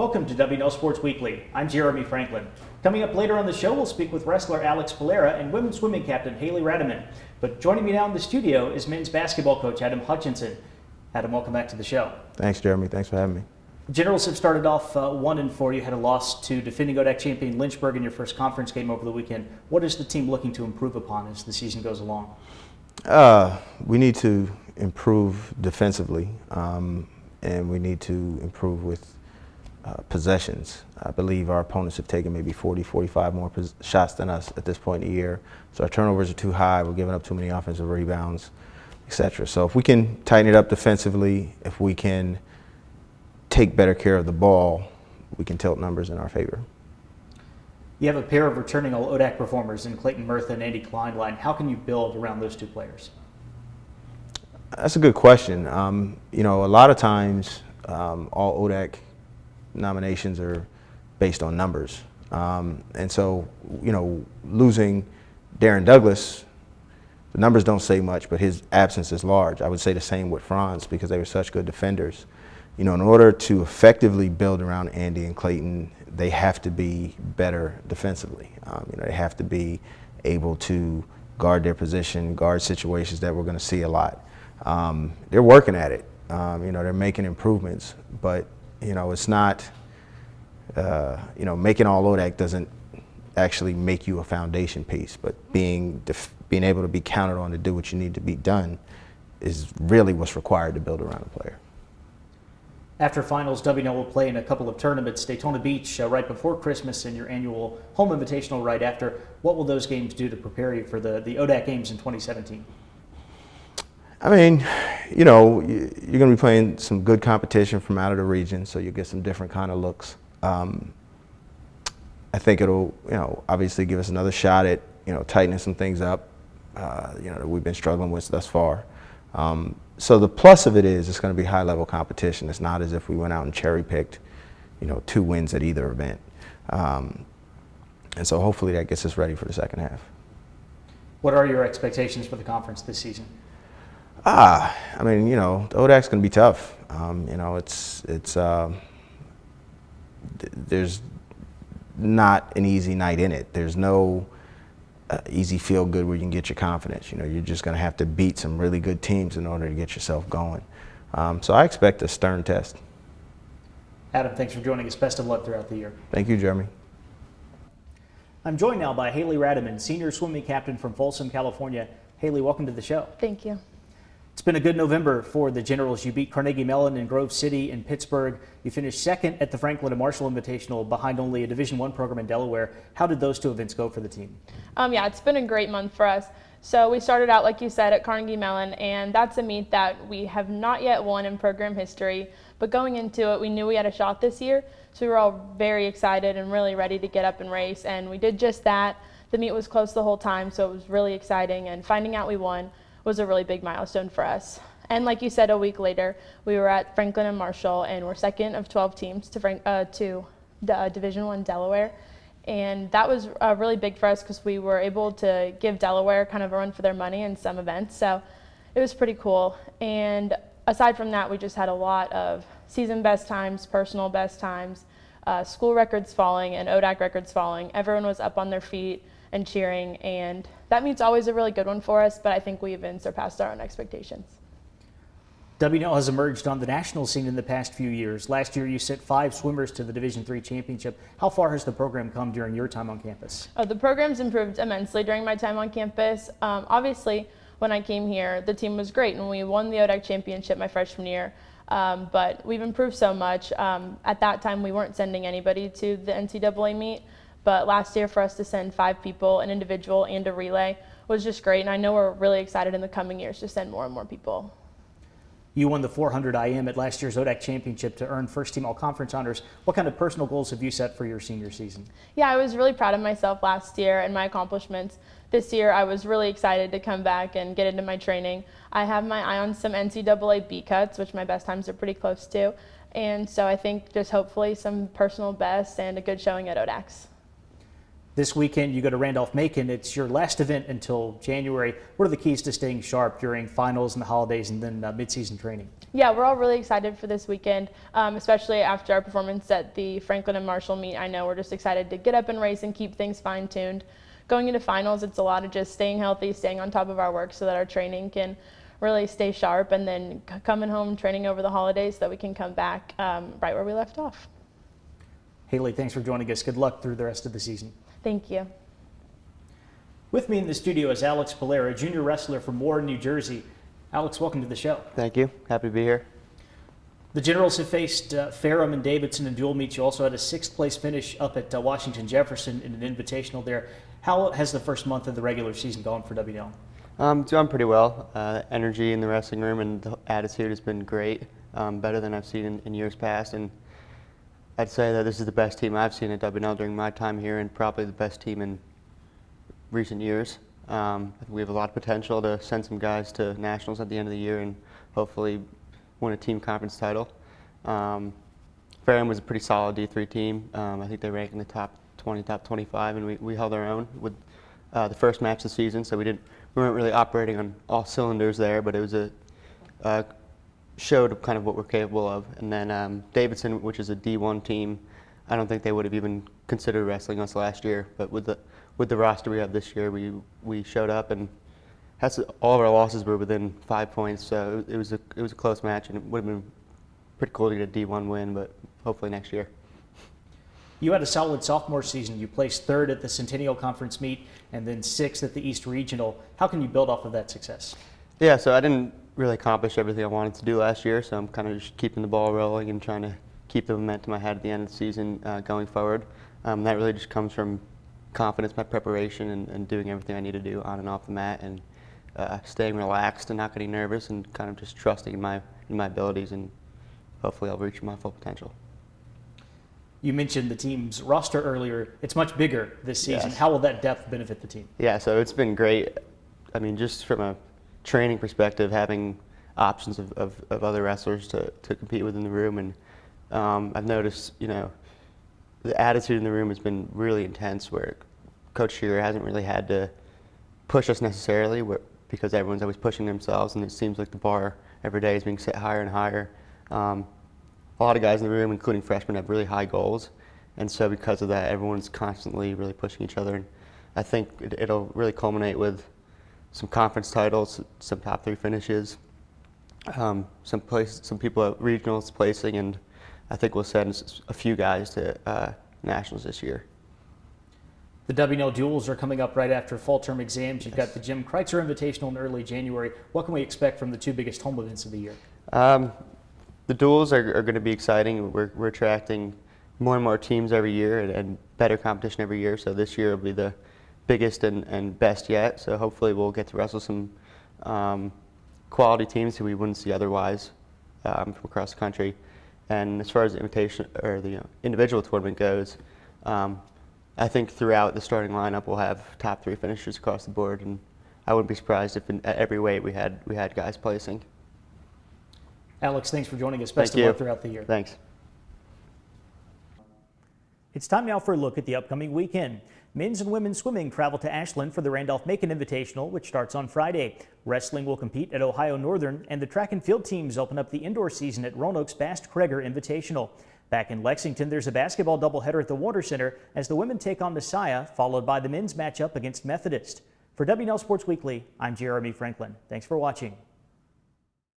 Welcome to W&L Sports Weekly. I'm Jeremy Franklin. Coming up later on the show, we'll speak with wrestler Alex Pollera and women's swimming captain Haylee Rademann. But joining me now in the studio is men's basketball coach Adam Hutchinson. Adam, welcome back to the show. Thanks, Jeremy. Thanks for having me. Generals have started off 1-4. You had a loss to defending ODAC champion Lynchburg in your first conference game over the weekend. What is the team looking to improve upon as the season goes along? We need to improve defensively, and we need to improve with possessions. I believe our opponents have taken maybe 40, 45 more shots than us at this point in the year. So our turnovers are too high. We're giving up too many offensive rebounds, etc. So if we can tighten it up defensively, if we can take better care of the ball, we can tilt numbers in our favor. You have a pair of returning all ODAC performers in Clayton Murtha and Andy Kleinlein. How can you build around those two players? That's a good question. You know, a lot of times all ODAC nominations are based on numbers. And so, you know, losing Darren Douglas, the numbers don't say much, but his absence is large. I would say the same with Franz because they were such good defenders. You know, in order to effectively build around Andy and Clayton, they have to be better defensively. You know, they have to be able to guard their position, guard situations that we're going to see a lot. They're working at it. You know, they're making improvements, but you know, it's not. You know, making all ODAC doesn't actually make you a foundation piece, but being able to be counted on to do what you need to be done is really what's required to build around a player. After finals, W&L will play in a couple of tournaments, Daytona Beach right before Christmas and your annual home invitational right after. What will those games do to prepare you for the ODAC games in 2017? I mean, you know, you're going to be playing some good competition from out of the region, so you'll get some different kind of looks. I think it'll, you know, obviously give us another shot at, you know, tightening some things up, you know, that we've been struggling with thus far. So the plus of it is it's going to be high-level competition. It's not as if we went out and cherry-picked, you know, 2 wins at either event. And so hopefully that gets us ready for the second half. What are your expectations for the conference this season? I mean, you know, the ODAC's going to be tough. You know, there's not an easy night in it. There's no easy feel good where you can get your confidence. You know, you're just going to have to beat some really good teams in order to get yourself going. So I expect a stern test. Adam, thanks for joining us. Best of luck throughout the year. Thank you, Jeremy. I'm joined now by Haylee Rademann, senior swimming captain from Folsom, California. Haylee, welcome to the show. Thank you. It's been a good November for the Generals. You beat Carnegie Mellon in Grove City and Pittsburgh. You finished second at the Franklin and Marshall Invitational behind only a Division I program in Delaware. How did those 2 events go for the team? Yeah, it's been a great month for us. So we started out, like you said, at Carnegie Mellon, and that's a meet that we have not yet won in program history. But going into it, we knew we had a shot this year, so we were all very excited and really ready to get up and race, and we did just that. The meet was close the whole time, so it was really exciting, and finding out we won was a really big milestone for us. And like you said, a week later, we were at Franklin and Marshall, and we're second of 12 teams to Division I Delaware. And that was really big for us because we were able to give Delaware kind of a run for their money in some events. So it was pretty cool. And aside from that, we just had a lot of season best times, personal best times, school records falling and ODAC records falling. Everyone was up on their feet and cheering, and that meet's always a really good one for us, but I think we even surpassed our own expectations. W&L has emerged on the national scene in the past few years. Last year, you sent 5 swimmers to the Division III championship. How far has the program come during your time on campus? The program's improved immensely during my time on campus. Obviously, when I came here, the team was great, and we won the ODAC championship my freshman year. But we've improved so much. At that time, we weren't sending anybody to the NCAA meet. But last year, for us to send 5 people, an individual and a relay, was just great. And I know we're really excited in the coming years to send more and more people. You won the 400 IM at last year's ODAC championship to earn first-team all-conference honors. What kind of personal goals have you set for your senior season? Yeah, I was really proud of myself last year and my accomplishments. This year, I was really excited to come back and get into my training. I have my eye on some NCAA B cuts, which my best times are pretty close to. And so I think just hopefully some personal bests and a good showing at ODACs. This weekend you go to Randolph-Macon. It's your last event until January. What are the keys to staying sharp during finals and the holidays and then mid-season training? Yeah, we're all really excited for this weekend, especially after our performance at the Franklin and Marshall meet. I know we're just excited to get up and race and keep things fine-tuned. Going into finals, it's a lot of just staying healthy, staying on top of our work so that our training can really stay sharp, and then coming home, training over the holidays so that we can come back right where we left off. Haylee, thanks for joining us. Good luck through the rest of the season. Thank you. With me in the studio is Alex Pollera, junior wrestler from Warren, New Jersey. Alex, welcome to the show. Thank you. Happy to be here. The Generals have faced Ferrum and Davidson in dual meets. You also had a 6th place finish up at Washington Jefferson in an invitational there. How has the first month of the regular season gone for W&L? Doing pretty well. Energy in the wrestling room and the attitude has been great, better than I've seen in years past. And I'd say that this is the best team I've seen at W&L during my time here, and probably the best team in recent years. We have a lot of potential to send some guys to nationals at the end of the year and hopefully win a team conference title. Ferrum was a pretty solid D3 team. I think they ranked in the top 20, top 25, and we held our own with the first match of the season. So we weren't really operating on all cylinders there, but it was showed kind of what we're capable of. And then Davidson, which is a D1 team, I don't think they would have even considered wrestling us last year. But with the roster we have this year, we showed up, and all of our losses were within 5 points. So it was a close match, and it would have been pretty cool to get a D1 win, but hopefully next year. You had a solid sophomore season. You placed 3rd at the Centennial Conference meet and then 6th at the East Regional. How can you build off of that success? Yeah, so I didn't really accomplish everything I wanted to do last year, so I'm kind of just keeping the ball rolling and trying to keep the momentum I had at the end of the season going forward. That really just comes from confidence, my preparation, and doing everything I need to do on and off the mat, and staying relaxed and not getting nervous, and kind of just trusting in my abilities, and hopefully I'll reach my full potential. You mentioned the team's roster earlier. It's much bigger this season. Yes. How will that depth benefit the team? Yeah, so it's been great. I mean, just from a training perspective, having options of other wrestlers to compete with in the room, and I've noticed, the attitude in the room has been really intense, where Coach Shearer hasn't really had to push us necessarily, because everyone's always pushing themselves, and it seems like the bar every day is being set higher and higher. A lot of guys in the room, including freshmen, have really high goals, and so because of that, everyone's constantly really pushing each other. And I think it'll really culminate with some conference titles, some top 3 finishes, some people at regionals placing, and I think we'll send a few guys to nationals this year. The W&L duels are coming up right after fall term exams. You've got the Jim Kreitzer Invitational in early January. What can we expect from the 2 biggest home events of the year? The duels are going to be exciting. We're attracting more and more teams every year, and better competition every year. So this year will be the biggest and best yet. So hopefully we'll get to wrestle some quality teams who we wouldn't see otherwise from across the country. And as far as the invitation or the individual tournament goes, I think throughout the starting lineup we'll have top 3 finishers across the board, and I wouldn't be surprised if at every weight we had guys placing. Alex, thanks for joining us. Best of luck throughout the year. Thanks. It's time now for a look at the upcoming weekend. Men's and women's swimming travel to Ashland for the Randolph-Macon Invitational, which starts on Friday. Wrestling will compete at Ohio Northern, and the track and field teams open up the indoor season at Roanoke's Bast-Kreger Invitational. Back in Lexington, there's a basketball doubleheader at the Water Center as the women take on Messiah, followed by the men's matchup against Methodist. For W&L Sports Weekly, I'm Jeremy Franklin. Thanks for watching.